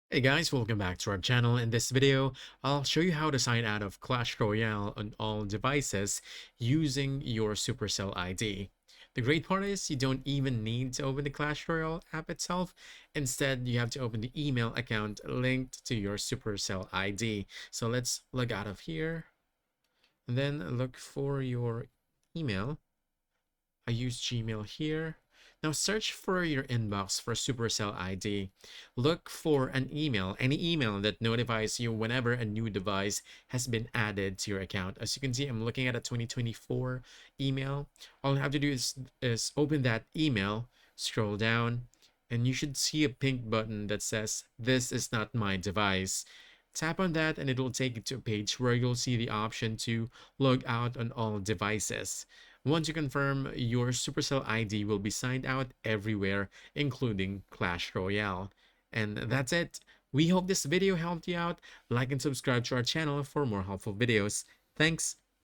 Hey guys, welcome back to our channel. In this video, I'll show you how to sign out of Clash Royale on all devices using your Supercell ID. The great part is you don't even need to open the Clash Royale app itself. Instead, you have to open the email account linked to your Supercell ID. So let's log out of here and then look for your email. I use Gmail here. Now search for your inbox for Supercell ID. Look for an email, any email that notifies you whenever a new device has been added to your account. As you can see, I'm looking at a 2024 email. All you have to do is open that email, scroll down, and you should see a pink button that says, "This is not my device." Tap on that and it will take you to a page where you'll see the option to log out on all devices. Once you confirm, your Supercell ID will be signed out everywhere, including Clash Royale. And that's it. We hope this video helped you out. Like and subscribe to our channel for more helpful videos. Thanks.